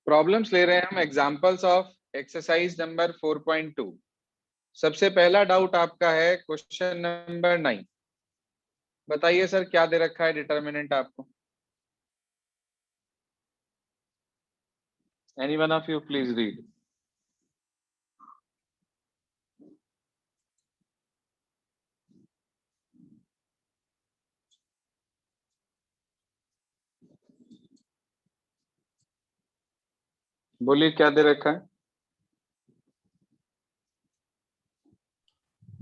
Problems ले रहे हैं हम एग्जांपल्स ऑफ एक्सरसाइज नंबर 4.2। सबसे पहला डाउट आपका है क्वेश्चन नंबर 9। बताइए सर क्या दे रखा है डिटर्मिनेंट आपको। Any one of you please read. बोलिए क्या दे रखा है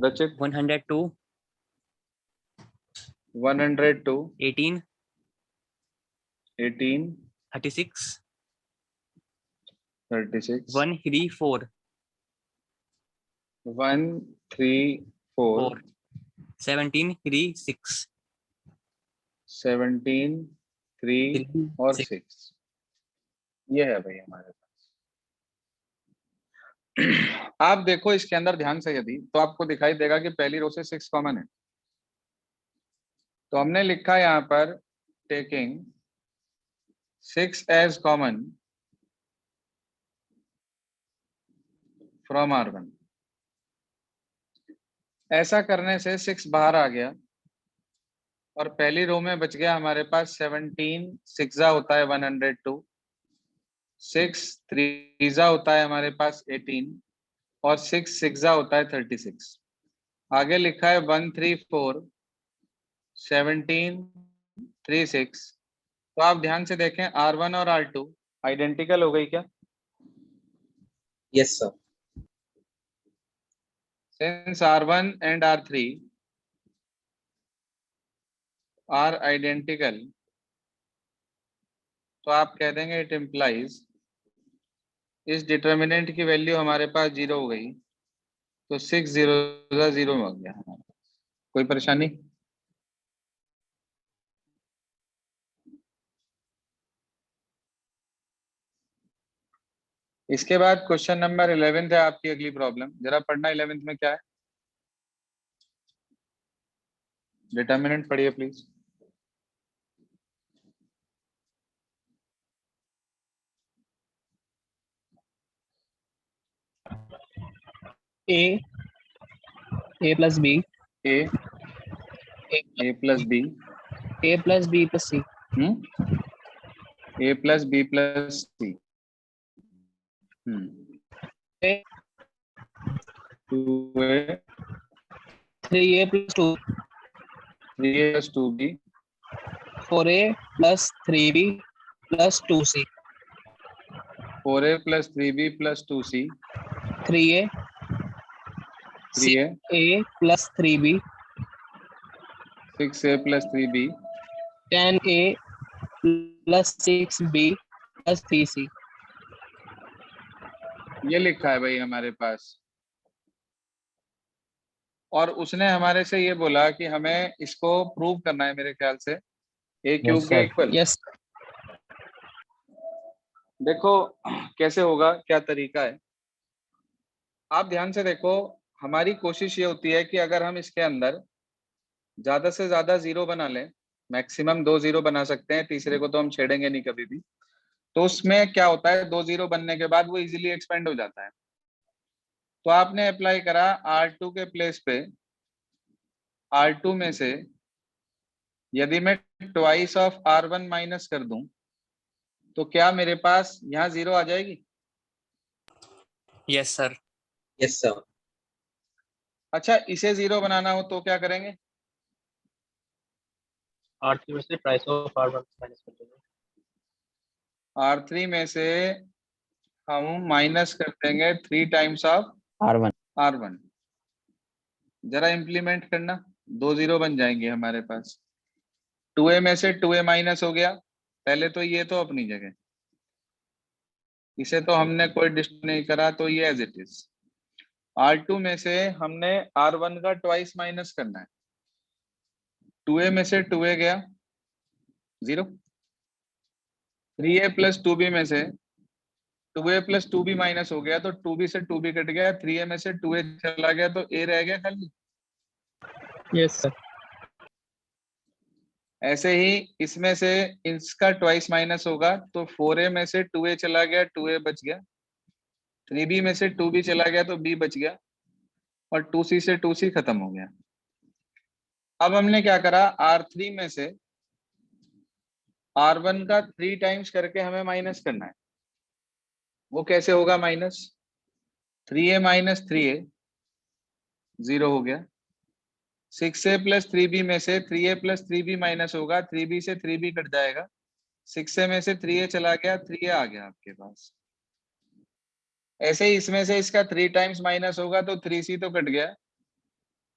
रचित। 102 102 18 18 36 36 134 134 17 36 17 3 और 6। ये है भाई हमारे पास। आप देखो इसके अंदर ध्यान से यदि तो आपको दिखाई देगा कि पहली रो से 6 कॉमन है। तो हमने लिखा यहाँ पर taking 6 as common from R1। ऐसा करने से 6 बाहर आ गया और पहली रो में बच गया हमारे पास 17 सिक्सा होता है 102, 6 थ्रीजा होता है हमारे पास 18 और 6 सिक्सा होता है 36। आगे लिखा है 134 17 36। तो आप ध्यान से देखें R1 और R2 आइडेंटिकल हो गई क्या। Yes sir. Since R1 and R3 are identical, तो आप कह देंगे इट इम्प्लाइज इस डिटर्मिनेंट की वैल्यू हमारे पास 0 हो गई। तो 6 0 0 में हो गया हमारे पास। कोई परेशानी। इसके बाद क्वेश्चन नंबर 11 है आपकी अगली प्रॉब्लम। जरा पढ़ना 11 में क्या है। डिटर्मिनेंट पढ़िए please. A plus B A plus B A plus B plus C A plus B plus C 2A 3A plus 2 3A plus 2B 4A plus 3B plus 2C 4A plus 3B plus 2C 3A 3A A plus 3B 6A plus 3B 10A plus 6B plus 3C। ये लिखा है भाई हमारे पास। और उसने हमारे से ये बोला कि हमें इसको प्रूव करना है मेरे ख्याल से ए क्यूब के इक्वल। यस देखो कैसे होगा क्या तरीका है। आप ध्यान से देखो हमारी कोशिश ये होती है कि अगर हम इसके अंदर ज्यादा से ज्यादा 0 बना लें, मैक्सिमम 2 0 बना सकते हैं, तीसरे को तो हम छेड़ेंगे नहीं कभी भी। तो उसमें क्या होता है 2 0 बनने के बाद वो इजीली एक्सपेंड हो जाता है। तो आपने अप्लाई करा R2 के प्लेस पे। R2 में से यदि मैं ट्वाइस ऑफ R1 माइनस कर दूं तो क्या मेरे पास यहाँ 0 आ जाएगी। Yes sir. Yes sir. अच्छा इसे 0 बनाना हो तो क्या करेंगे। R3 में से प्राइस ऑफ R1 माइनस कर देंगे। R3 में से हम माइनस कर देंगे 3 टाइम्स ऑफ R1। जरा इंप्लीमेंट करना 2 0 बन जाएंगे हमारे पास। 2A में से 2A माइनस हो गया। पहले तो ये तो अपनी जगह, इसे तो हमने कोई डिस्टर्ब नहीं करा तो ये एज इट इज। R2 में से हमने R1 का ट्वाइस माइनस करना है। 2A में से 2A गया 0। 3A प्लस 2B में से 2A प्लस 2B माइनस हो गया तो 2B से 2B कट गया। 3A में से 2A चला गया तो A रह गया खाली। Yes sir. ऐसे ही इसमें से इसका ट्वाइस माइनस होगा, तो 4a में से 2a चला गया, 2a बच गया। 3b में से 2b चला गया तो b बच गया, और 2c से 2c खत्म हो गया। अब हमने क्या करा, R3 में से R1 का 3 टाइम्स करके हमें माइनस करना है। वो कैसे होगा माइनस, 3a माइनस 3a 0 हो गया। 6a प्लस 3b में से 3a प्लस 3b माइनस होगा, 3b से 3b कट जाएगा, 6a में से 3a चला गया, 3a आ गया आपके पास। ऐसे ही इसमें से इसका 3 टाइम्स माइनस होगा तो 3c तो कट गया,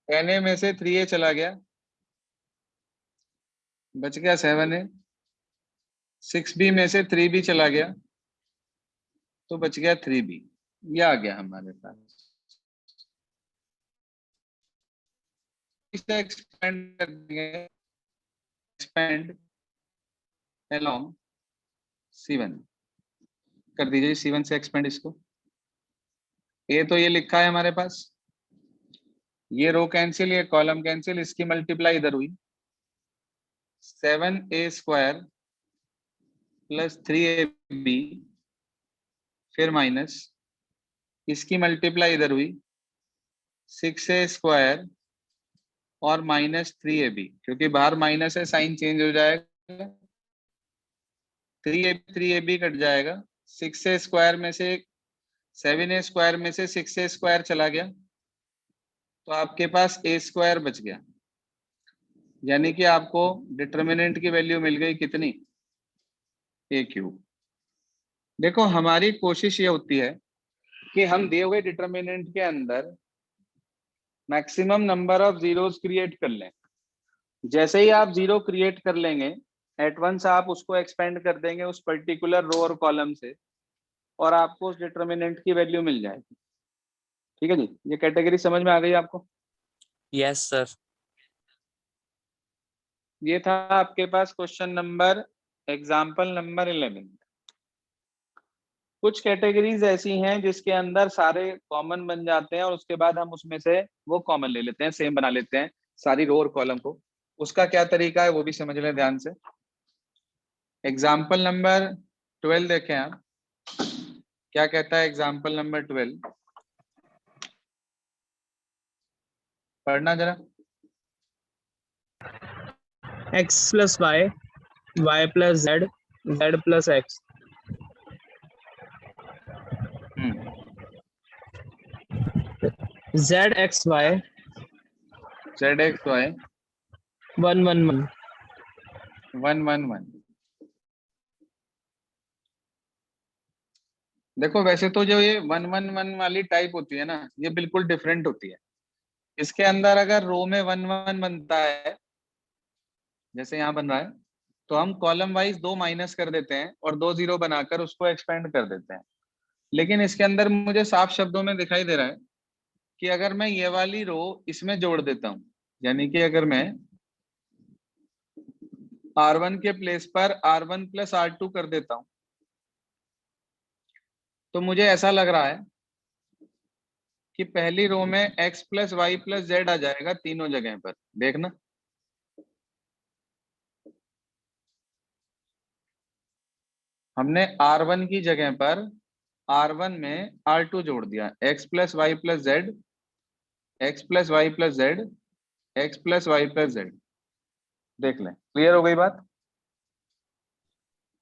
na में से 3a चला गया, बच गया 7a। 6b में से 3b चला गया तो बच गया 3b। ये आ गया हमारे पास। इसे एक्सपेंड कर देंगे, एक्सपेंड अलोंग C1 कर दीजिए, C1 से एक्सपेंड इसको। ये तो ये लिखा है हमारे पास, ये रो कैंसिल, ये कॉलम कैंसिल, इसकी मल्टीप्लाई इधर हुई, 7a स्क्वायर प्लस 3ab, फिर माइनस, इसकी मल्टीप्लाई इधर हुई, 6a स्क्वायर और माइनस 3ab, क्योंकि बाहर माइनस है साइन चेंज हो जाएगा, 3ab कट जाएगा, 6a स्क्वायर में से 7a स्क्वायर में से 6a स्क्वायर चला गया तो आपके पास a स्क्वायर बच गया। यानी कि आपको डिटर्मिनेंट की वैल्यू मिल गई कितनी, a क्यूब। देखो हमारी कोशिश ये होती है कि हम दिए हुए डिटर्मिनेंट के अंदर maximum number of zeros create कर लें। जैसे ही आप जीरो क्रिएट कर लेंगे, एट वंस आप उसको एक्सपेंड कर देंगे उस पर्टिकुलर रो और कॉलम से, और आपको उस डिटर्मिनेंट की वैल्यू मिल जाएगी। ठीक है जी, ये कैटेगरी समझ में आ गई आपको? Yes sir. ये था आपके पास क्वेश्चन नंबर, एग्जाम्पल नंबर 11। कुछ कैटेगरीज ऐसी हैं जिसके अंदर सारे कॉमन बन जाते हैं और उसके बाद हम उसमें से वो कॉमन ले लेते हैं, सेम बना लेते हैं सारी रो और कॉलम को। उसका क्या तरीका है वो भी समझ लें ध्यान से। एग्जाम्पल नंबर 12 देखें आप, क्या कहता है एग्जाम्पल नंबर 12, पढ़ना जरा। x plus y, y plus z, z plus x, z x y, ZXY 1 1 1, 1 1 1। देखो वैसे तो जो ये 1 1 1 वाली टाइप होती है ना, ये बिल्कुल डिफरेंट होती है। इसके अंदर अगर रो में 1 1 बनता है, जैसे यहाँ बन रहा है, तो हम कॉलम वाइज 2 माइनस कर देते हैं और 2 0 बनाकर उसको एक्सपेंड कर देते हैं। लेकिन इसके अंदर मुझे साफ शब्दों में दिखाई दे रहा है कि अगर मैं ये वाली रो इसमें जोड़ देता हूं, यानी कि अगर मैं R1 के प्लेस पर R1 प्लस R2 कर देता हूं, तो मुझे ऐसा लग रहा है कि पहली रो में x plus Y plus z आ जाएगा तीनों जगह पर। देखना, हमने R1 की जगह पर R1 में R2 जोड़ दिया, x plus Y plus Z, X plus Y plus Z, X plus Y plus Z. देख लें, क्लियर हो गई बात?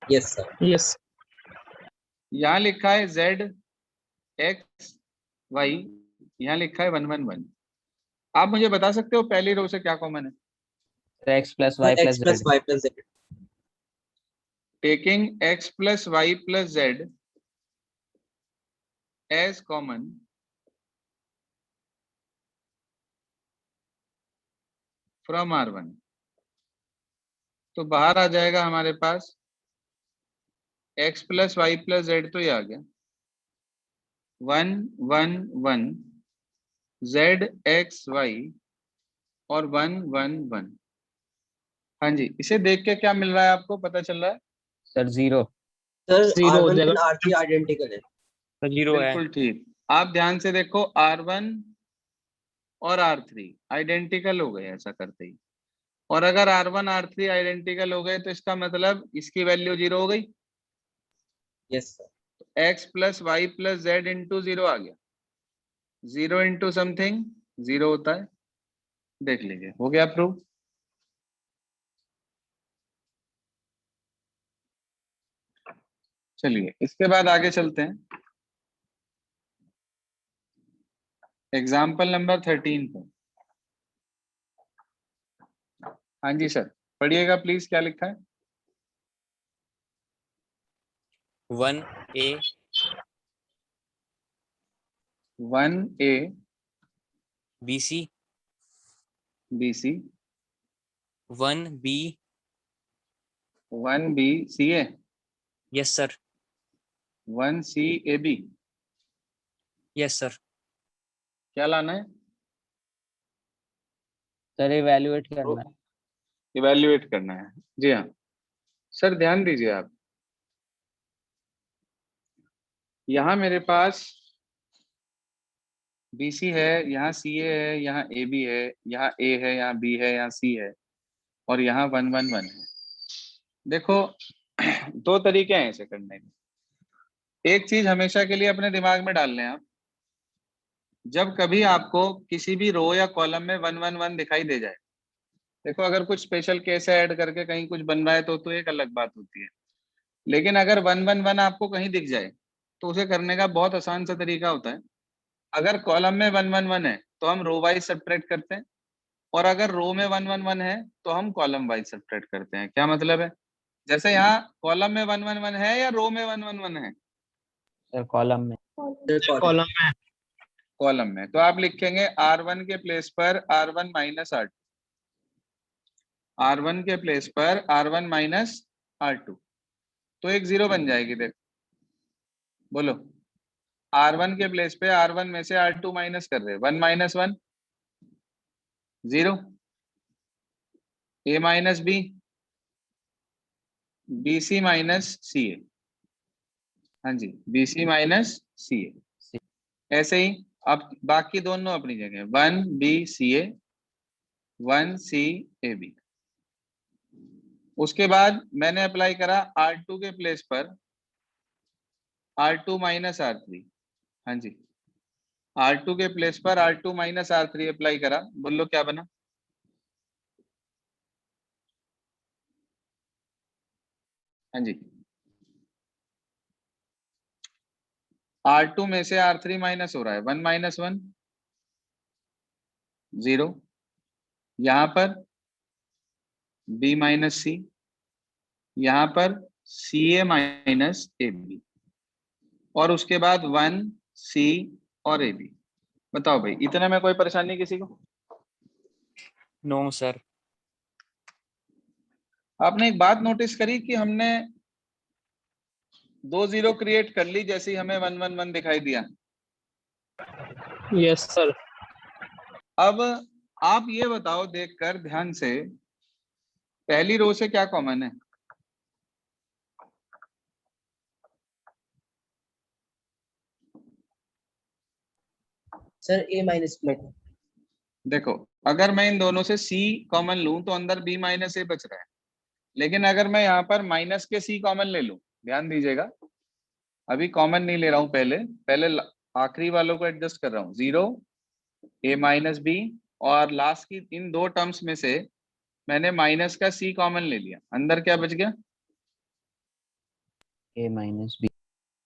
Yes sir. yes, यहाँ लिखा है जेड एक्स वाई, यहाँ लिखा है 1 1 1। आप मुझे बता सकते हो पहली रो से क्या कॉमन है? x plus y X plus plus z। Y plus Z. Taking x plus Y plus Z as common, from R1, तो बाहर आ जाएगा हमारे पास x plus Y plus Z, तो ये आ गया 1 1 1 z x y और 1 1 1। हाँ जी, इसे देख के क्या मिल रहा है आपको पता चल रहा है? सर 0। सर Zero हो R1 जाएगा। एंड R3 आइडेंटिकल है। तो 0 है। बिल्कुल ठीक। आप ध्यान से देखो, R1 और R3 आइडेंटिकल हो गए ऐसा करते ही। और अगर R1 R3 आइडेंटिकल हो गए तो इसका मतलब इसकी वैल्यू 0 हो गई। Yes sir. x plus Y plus Z into 0 आ गया। 0 इंटू समथिंग 0 होता है। देख लीजिए, हो गया प्रूव। चलिए इसके बाद आगे चलते हैं एग्जाम्पल नंबर 13 पे। हाँ जी सर, पढ़िएगा प्लीज, क्या लिखा है। 1A 1A BC BC 1B 1B CA yes sir 1C AB। yes sir क्या लाना है सर इवेल्युएट करना है। इवेल्युएट करना है। जी हाँ सर, ध्यान दीजिए आप, यहाँ मेरे पास BC है, यहाँ CA है, यहाँ AB है, यहाँ A है, यहाँ B है, यहाँ C है, और यहाँ 1 1 1 है। देखो दो तरीके हैं इसे करने के। एक चीज हमेशा के लिए अपने दिमाग में डाल लें आप, जब कभी आपको किसी भी रो या कॉलम में 1 1 1 दिखाई दे जाए, देखो अगर कुछ स्पेशल केस ऐड करके कहीं कुछ बन रहा है तो एक अलग बात होती है, लेकिन अगर 1 1 1 आपको कहीं दिख जाए तो उसे करने का बहुत आसान सा तरीका होता है। अगर कॉलम में 1 1 1 है तो हम रो वाइज सब्ट्रैक्ट करते हैं, और अगर रो में 1 1 1 है तो हम कॉलम वाइज सब्ट्रैक्ट करते हैं। क्या मतलब है, जैसे यहाँ कॉलम में 1 1 1 है या रो में 1 1 1 है। सर कॉलम में। कॉलम में। कॉलम में तो आप लिखेंगे R1 के प्लेस पर R1 माइनस R2, R1 के प्लेस पर R1 माइनस R2, तो एक 0 बन जाएगी। देखो बोलो, R1 के प्लेस पे R1 में से R2 माइनस कर रहे, 1 minus 1 0, A minus B, BC minus CA। हाँ जी, BC माइनस CA। ऐसे ही अब बाकी दोनों अपनी जगह, 1B CA 1C AB। उसके बाद मैंने अप्लाई करा R2 के प्लेस पर R2 माइनस R3। हाँ जी, R2 के प्लेस पर R2 माइनस R3 अप्लाई करा, बोलो क्या बना। हाँ जी, R2 में से R3 माइनस हो रहा है, 1 माइनस 1 0, यहां पर B माइनस C, यहां पर CA माइनस AB, और उसके बाद 1C और AB। बताओ भाई, इतने में कोई परेशानी किसी को। no sir आपने एक बात नोटिस करी कि हमने 2 0 क्रिएट कर ली जैसे ही हमें 1 1 1 दिखाई दिया। Yes sir. अब आप ये बताओ देखकर ध्यान से, पहली रो से क्या कॉमन है। Sir A minus B। देखो अगर मैं इन दोनों से C कॉमन लूं तो अंदर B माइनस A बच रहा है, लेकिन अगर मैं यहाँ पर माइनस के C कॉमन ले लूं, ध्यान दीजिएगा अभी कॉमन नहीं ले रहा हूं, पहले आखिरी वालों को एडजस्ट कर रहा हूं, 0 A माइनस B, और लास्ट की इन दो टर्म्स में से मैंने माइनस का C कॉमन ले लिया, अंदर क्या बच गया, A minus B।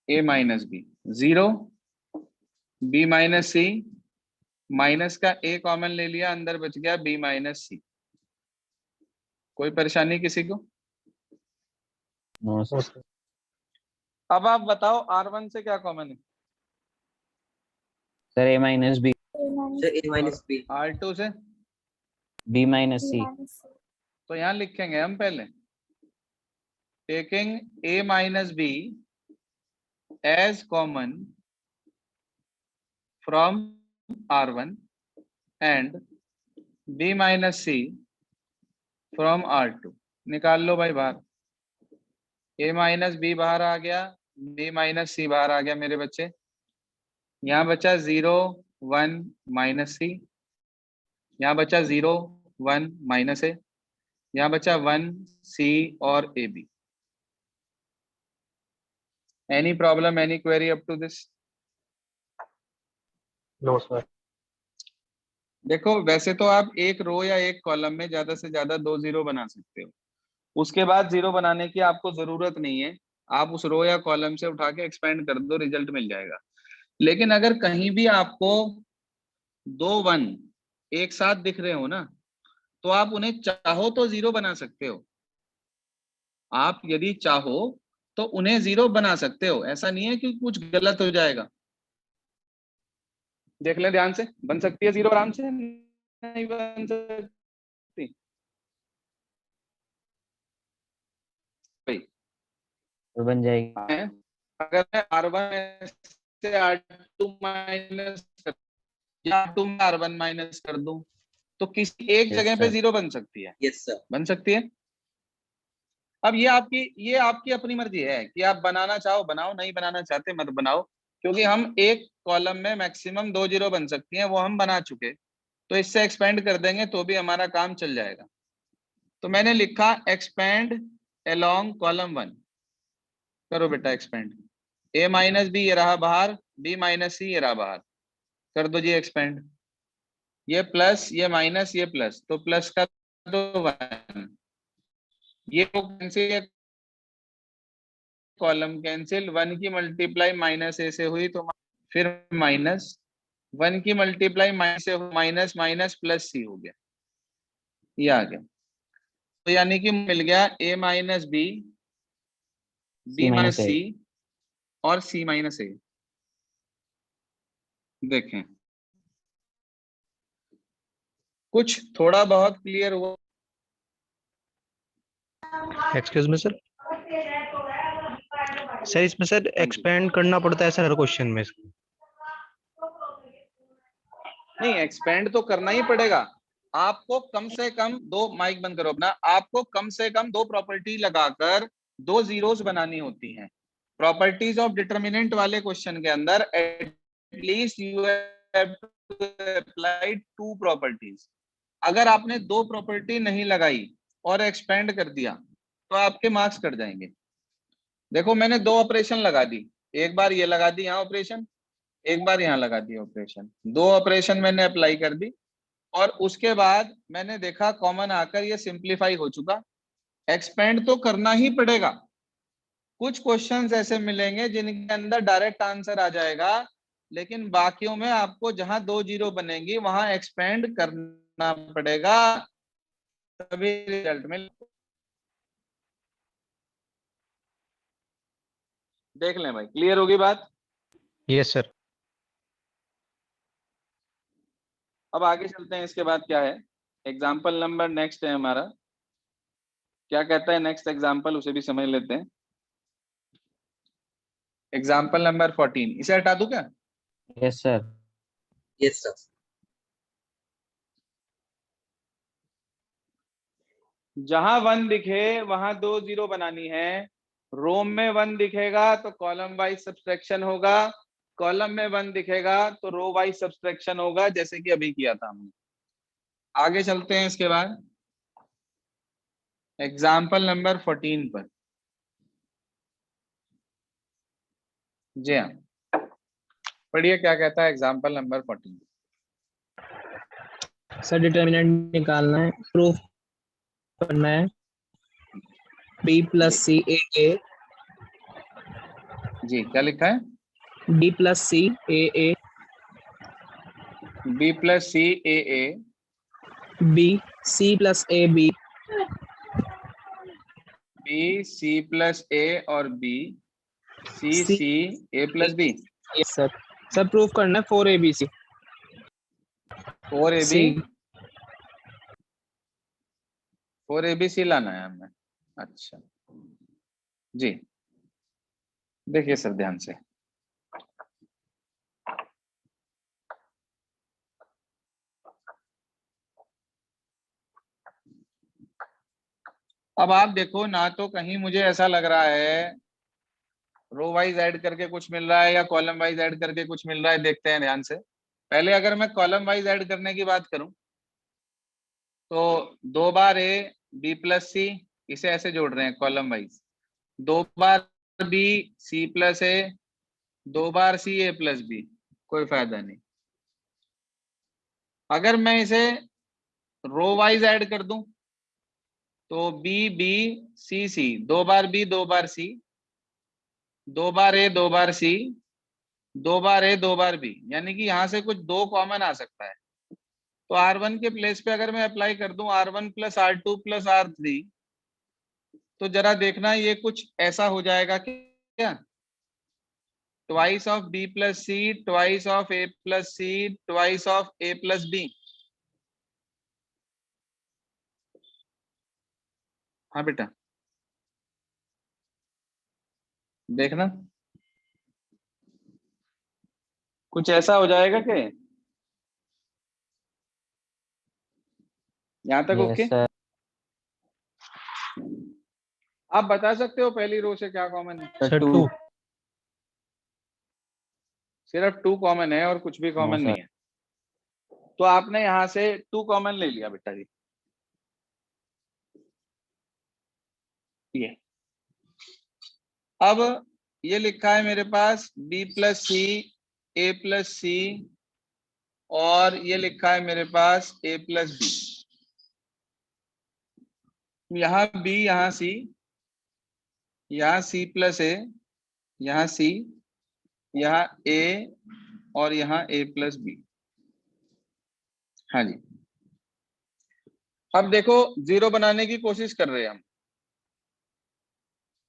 A minus B 0, B minus C, minus का A कॉमन ले लिया, अंदर बच गया B माइनस C। कोई परेशानी किसी को। No sir. अब आप बताओ R1 से क्या कॉमन है। Sir A minus B। Sir A minus B। R2 से B माइनस C। तो यहाँ लिखेंगे हम पहले, taking A minus B as common from R1 and B minus C from R2। निकाल लो भाई बाहर, A माइनस B बाहर आ गया, B माइनस C बाहर आ गया मेरे बच्चे। यहाँ बचा 0 1 माइनस C, यहाँ बचा 0 1 माइनस A, यहाँ बचा 1 C और AB। Any problem, any query up to this? No sir. देखो वैसे तो आप एक रो या एक कॉलम में ज्यादा से ज्यादा 2 जीरो बना सकते हो, उसके बाद जीरो बनाने की आपको जरूरत नहीं है। आप उस रो या कॉलम से उठा के एक्सपेंड कर दो, रिजल्ट मिल जाएगा। लेकिन अगर कहीं भी आपको 2 1 एक साथ दिख रहे हो ना, तो आप उन्हें चाहो तो जीरो बना सकते हो। आप यदि चाहो तो उन्हें जीरो बना सकते हो, ऐसा नहीं है कि कुछ गलत हो जाएगा। देख ले ध्यान से, बन सकती है जीरो आराम से, नहीं बन सकती? तो बन जाएगी। अगर मैं R1 से R2 माइनस या R2 में R1 माइनस कर दूं, तो किसी एक Yes, जगह पे sir. जीरो बन सकती है। Yes, sir. बन सकती है। अब ये आपकी अपनी मर्जी है कि आप बनाना चाहो बनाओ, नहीं बनाना चाहते मत बनाओ, क्योंकि हम एक कॉलम में मैक्सिमम 2 जीरो बन सकती हैं, वो हम बना चुके, तो इससे एक्सपेंड कर देंगे तो भी हमारा काम चल जाएगा। तो मैंने लिखा एक्सपेंड अलोंग कॉलम 1। करो बेटा एक्सपेंड। A माइनस बी ये रहा बाहर, B माइनस सी ये रहा बाहर, कर दो जी एक्सपेंड। ये प्लस ये माइनस ये प्लस, तो प्लस का तो 1, ये कैंसिल, कॉलम कैंसिल, 1 की मल्टीप्लाई माइनस ए से हुई तो फिर माइनस 1 की मल्टीप्लाई माइनस से माइनस माइनस प्लस सी हो गया, ये आ गया। तो यानी कि मिल गया A minus B, B minus C और C माइनस ए। देखें कुछ थोड़ा बहुत क्लियर हुआ? एक्सक्यूज मी सर, सर इसमें सर एक्सपेंड करना पड़ता है सर हर क्वेश्चन में? नहीं, एक्सपेंड तो करना ही पड़ेगा आपको। कम से कम दो, माइक बंद करो अपना, आपको कम से कम 2 प्रॉपर्टी लगाकर 2 जीरोस बनानी होती हैं। प्रॉपर्टीज ऑफ डिटर्मिनेंट वाले क्वेश्चन के अंदर at least you have to apply 2 properties. अगर आपने 2 प्रॉपर्टी नहीं लगाई और एक्सपेंड कर दिया तो आपके मार्क्स कट जाएंगे। देखो मैंने 2 ऑपरेशन लगा दी, एक बार ये लगा दी यहाँ ऑपरेशन, एक बार यहाँ लगा दी ऑपरेशन, 2 ऑपरेशन मैंने अप्लाई कर दी, और उसके बाद मैंने देखा कॉमन आकर ये सिंप्लीफाई हो चुका। एक्सपेंड तो करना ही पड़ेगा। कुछ क्वेश्चंस ऐसे मिलेंगे जिनके अंदर डायरेक्ट आंसर आ जाएगा, लेकिन बाकियों में आपको जहां 2 जीरो बनेंगी वहां एक्सपेंड करना पड़ेगा, तभी रिजल्ट में। देख लें भाई, क्लियर होगी बात? Yes sir. अब आगे चलते हैं। इसके बाद क्या है, एग्जाम्पल नंबर नेक्स्ट है हमारा। क्या कहता है नेक्स्ट एग्जाम्पल, उसे भी समझ लेते हैं। एग्जाम्पल नंबर 14, इसे हटा दूं क्या? Yes, sir. Yes, sir. जहां 1 दिखे वहां 2 जीरो बनानी है। रो में 1 दिखेगा तो कॉलम वाइज सब्सट्रैक्शन होगा, कॉलम में 1 दिखेगा तो रो वाइज सब्सट्रैक्शन होगा, जैसे कि अभी किया था हमने। आगे चलते हैं इसके बाद एग्जाम्पल नंबर 14 पर। जी हाँ, पढ़िए क्या कहता है एग्जाम्पल नंबर 14। सर डिटर्मिनेंट निकालना है, प्रूफ करना है। B प्लस सी ए ए, जी क्या लिखा है? B plus C A A, B plus C A A, B C plus A B, B C plus A और B C C C A plus B। Yes sir. Sir proof करना है 4ABC 4AB 4ABC लाना है हमें। अच्छा जी, देखिए sir ध्यान से। अब आप देखो ना, तो कहीं मुझे ऐसा लग रहा है रो वाइज ऐड करके कुछ मिल रहा है या कॉलम वाइज ऐड करके कुछ मिल रहा है। देखते हैं ध्यान से। पहले अगर मैं कॉलम वाइज ऐड करने की बात करूं तो 2 बार A बी प्लस सी, इसे ऐसे जोड़ रहे हैं कॉलम वाइज, 2 बार बी सी प्लस ए, 2 बार सी ए प्लस बी, कोई फायदा नहीं। अगर मैं इसे रो वाइज ऐड कर दूं तो बी बी सी सी, 2 बार बी 2 बार सी, 2 बार ए 2 बार सी, 2 बार ए 2 बार बी, यानी कि यहां से कुछ 2 कॉमन आ सकता है। तो R1 के प्लेस पे अगर मैं अप्लाई कर दूं R1 plus R2 plus R3, तो जरा देखना ये कुछ ऐसा हो जाएगा क्या, twice of B plus C, twice of A plus C, twice of A plus B. हाँ बेटा देखना कुछ ऐसा हो जाएगा क्या, यहां तक ओके? Yes, sir. आप बता सकते हो पहली रो से क्या कॉमन है? Sir Two. 2। सिर्फ 2 कॉमन है और कुछ भी No, कॉमन sir. नहीं है। तो आपने यहां से 2 कॉमन ले लिया बेटा जी, ये अब ये लिखा है मेरे पास b प्लस सी, ए प्लस सी, और ये लिखा है मेरे पास a प्लस बी। यहाँ b, यहाँ c, यहाँ c प्लस ए, यहाँ c, यहाँ a, और यहाँ a प्लस बी। हाँ जी, अब देखो जीरो बनाने की कोशिश कर रहे हैं हम,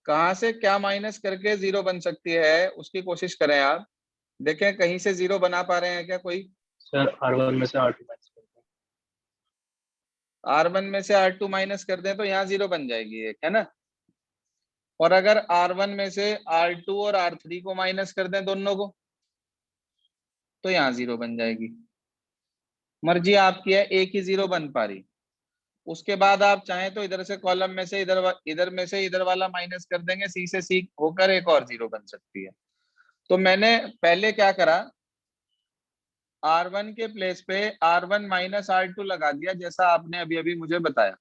कहां से क्या माइनस करके जीरो बन सकती है उसकी कोशिश करें आप। देखें कहीं से जीरो बना पा रहे हैं क्या कोई? सर R1 में से R2 माइनस करते हैं। R1 में से R2 माइनस कर दें तो यहाँ जीरो बन जाएगी एक, है ना। और अगर R1 में से R2 और R3 को माइनस कर दें दोनों को, तो यहाँ जीरो बन जाएगी। मर्जी आपकी है, एक ही जीरो बन पा रही। उसके बाद आप चाहें तो इधर से कॉलम में से इधर में से इधर वाला माइनस कर देंगे, सी से सी होकर एक और जीरो बन सकती है। तो मैंने पहले क्या करा, R1 के प्लेस पे R1 माइनस R2 लगा दिया, जैसा आपने अभी अभी मुझे बताया।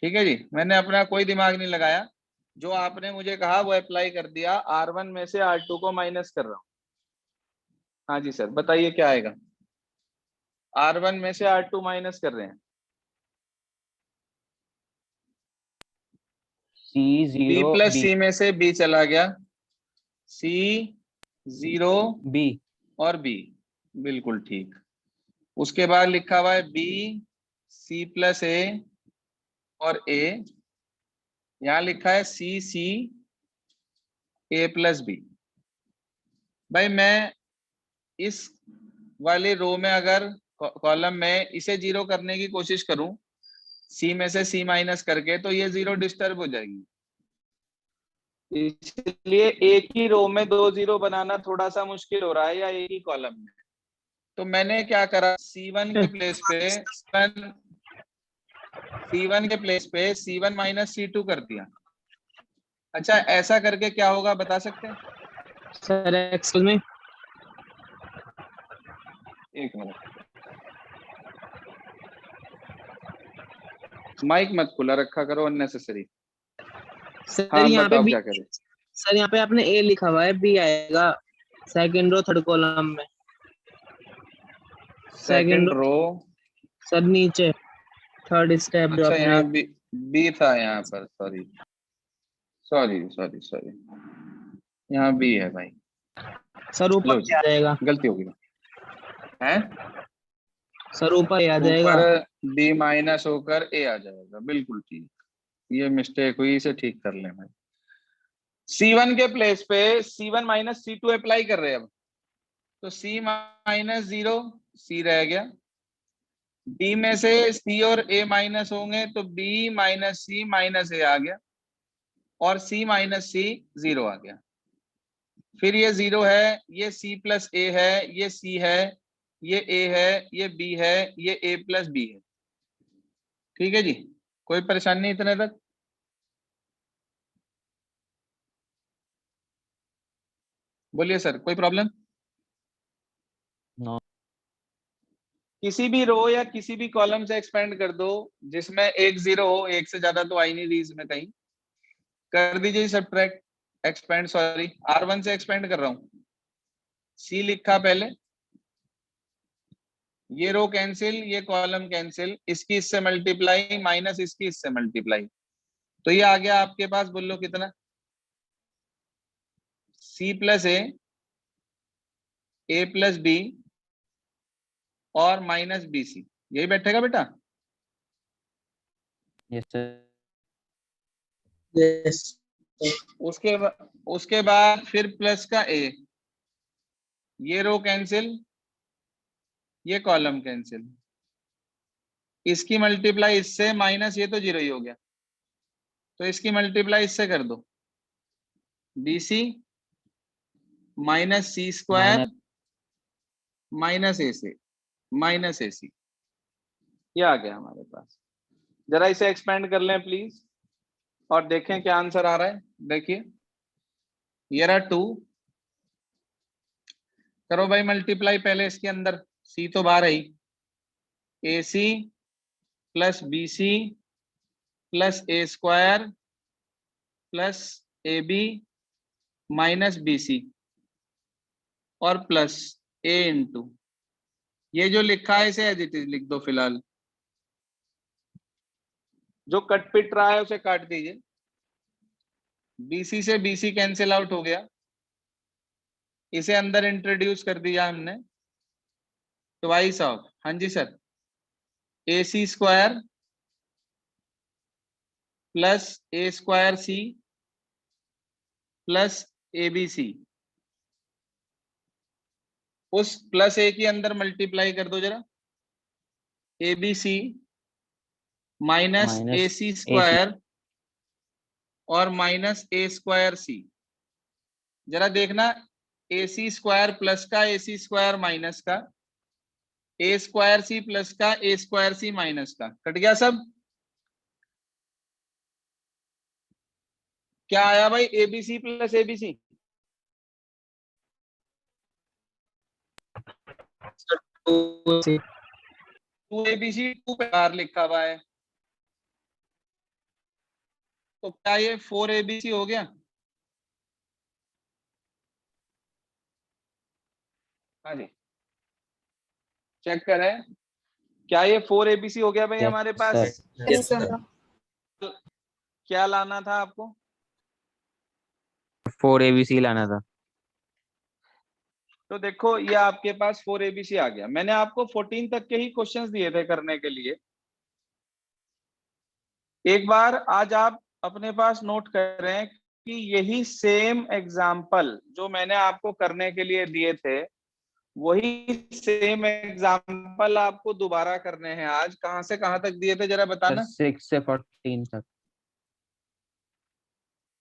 ठीक है जी, मैंने अपना कोई दिमाग नहीं लगाया, जो आपने मुझे कहा वो अप्लाई कर दिया। R1 में से R2 को माइनस कर रहा हूं। हाँ जी सर बताइए क्या आएगा? R1 में से R2 माइनस कर रहे हैं, C B 0 प्लस B. सी में से B चला गया, C 0 B. और B, बिल्कुल ठीक। उसके बाद लिखा हुआ है B C प्लस ए और A, यहाँ लिखा है C C A plus B. भाई मैं इस वाले रो में अगर कॉलम में इसे जीरो करने की कोशिश करूं, सी में से सी माइनस करके, तो ये जीरो डिस्टर्ब हो जाएगी। इसलिए एक ही रो में 2 जीरो बनाना थोड़ा सा मुश्किल हो रहा है, या एक ही कॉलम में। तो मैंने क्या करा, C1 के प्लेस पे C1 माइनस C2 कर दिया। अच्छा ऐसा करके क्या होगा बता सकते हैं? सर एक्सेल में एक मिनट, माइक मत खुला रखा करो अननेसेसरी। सर हाँ यहाँ पे बताओ B, क्या करें। सर यहाँ पे आपने A लिखा हुआ है, B आएगा सेकंड रो थर्ड कॉलम में। सेकंड रो, सर नीचे थर्ड स्टेप जो अच्छा आपने यहाँ बी था यहाँ पर, सॉरी सॉरी सॉरी सॉरी, यहाँ बी है भाई। सर ऊपर लो जी आ जाएगा, गलती होगी है, सर ऊपर आ जाएगा। ऊपर बी माइनस होकर ए आ जाएगा, बिल्कुल ठीक। ये मिस्टेक हुई, इसे ठीक कर लें भाई। C1 के प्लेस पे C1 माइनस C2 अप्लाई कर रहे हैं अब, तो C माइनस 0 C रह गया। B में से C और A माइनस होंगे तो B minus C minus A आ गया, और C माइनस C 0 आ गया। फिर ये 0 है, ये C प्लस A है, ये C है, ये A है, ये B है, ये A प्लस B है। ठीक है जी, कोई परेशानी नहीं इतने तक? बोलिए सर कोई प्रॉब्लम? No. किसी भी रो या किसी भी कॉलम से एक्सपेंड कर दो जिसमें एक जीरो हो, एक से ज्यादा तो आ ही नहीं रही इसमें कहीं, कर दीजिए सब्ट्रैक्ट एक्सपेंड, सॉरी R1 से एक्सपेंड कर रहा हूं, C लिखा पहले, ये रो कैंसिल, ये कॉलम कैंसिल, इसकी इससे मल्टीप्लाई माइनस इसकी इससे मल्टीप्लाई, तो ये आ गया आपके पास, बोलो कितना, C plus A plus B और माइनस BC, यही बैठेगा बेटा। Yes sir. Yes. उसके बाद फिर प्लस का A, ये रो कैंसिल, ये कॉलम कैंसिल, इसकी मल्टीप्लाई इससे माइनस, ये तो जीरो ही हो गया, तो इसकी मल्टीप्लाई इससे कर दो, BC minus C square minus AC, ये आ गया हमारे पास। जरा इसे एक्सपेंड कर लें प्लीज और देखें क्या आंसर आ रहा है। देखिए ये रहा 2, करो भाई मल्टीप्लाई पहले इसके अंदर, C तो बाहर आई, AC plus BC plus A square plus AB minus BC और प्लस A इंटू, ये जो लिखा है इसे एज इट इज लिख दो फिलहाल, जो कट पिट रहा है उसे काट दीजिए, BC से BC कैंसिल आउट हो गया, इसे अंदर इंट्रोड्यूस कर दिया हमने, ट्वाइस ऑफ, हाँ जी sir, AC square plus A square C plus ABC, उस प्लस A के अंदर मल्टीप्लाई कर दो जरा, ABC माइनस AC स्क्वायर और माइनस A स्क्वायर C, जरा देखना AC स्क्वायर प्लस का AC स्क्वायर माइनस का, A स्क्वायर C प्लस का A स्क्वायर C माइनस का, कट गया सब। क्या आया भाई, ABC प्लस ABC, से 2ABC 2 पे बाहर लिखा हुआ है, तो क्या ये 4ABC हो गया? हाँ जी चेक करें, क्या ये 4ABC हो गया भाई Yes, हमारे पास? sir. Yes, sir. क्या लाना था आपको? 4 ABC लाना था। तो देखो ये आपके पास 4ABC आ गया। मैंने आपको 14 तक के ही क्वेश्चंस दिए थे करने के लिए। एक बार आज आप अपने पास नोट करें कि यही सेम एग्जाम्पल जो मैंने आपको करने के लिए दिए थे, वही सेम एग्जाम्पल आपको दोबारा करने हैं आज। कहां से कहां तक दिए थे जरा बताना। 6 से 14 तक।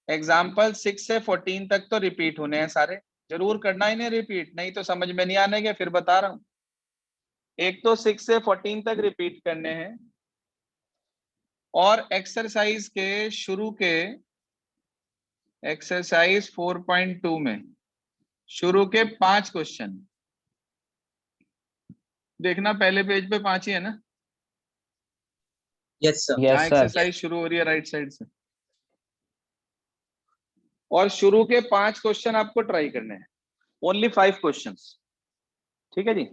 एग्जाम्पल 6 से 14 तक तो रिपीट होने हैं सारे, जरूर करना इन्हें रिपीट, नहीं तो समझ में नहीं आने के, फिर बता रहा हूं। एक तो 6 से 14 तक रिपीट करने हैं, और एक्सरसाइज के शुरू के, एक्सरसाइज 4.2 में शुरू के 5 क्वेश्चन देखना, पहले पेज पे 5 ही है ना। Yes, sir. Yes, sir. Exercise शुरू हो रही है राइट साइड से, और शुरू के 5 क्वेश्चन आपको ट्राई करने हैं, ओनली 5 क्वेश्चंस, ठीक है जी।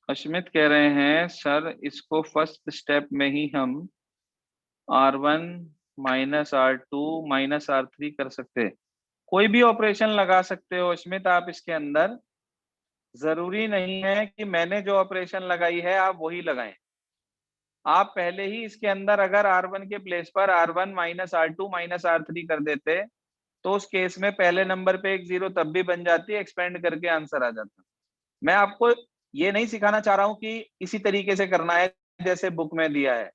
अश्मित कह रहे हैं सर इसको फर्स्ट स्टेप में ही हम R1 minus R2 minus R3 कर सकते हैं। कोई भी ऑपरेशन लगा सकते हो अश्मित आप इसके अंदर, जरूरी नहीं है कि मैंने जो ऑपरेशन लगाई है आप वही लगाएं। आप पहले ही इसके अंदर अगर R1 के प्लेस पर R1 minus R2 minus R3 कर देते, तो उस केस में पहले नंबर पे एक जीरो तब भी बन जाती, एक्सपेंड करके आंसर आ जाता। मैं आपको ये नहीं सिखाना चाह रहा हूं कि इसी तरीके से करना है जैसे बुक में दिया है।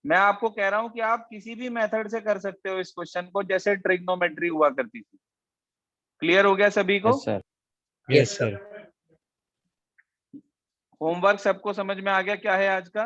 मैं आपको कह रहा हूं कि आप किसी भी मेथड से कर सकते हो इस क्वेश्चन को, जैसे ट्रिग्नोमेट्री हुआ करती थी। क्लियर हो गया सभी को? Yes, sir. Yes, sir. Homework सबको समझ में आ गया क्या है आज का?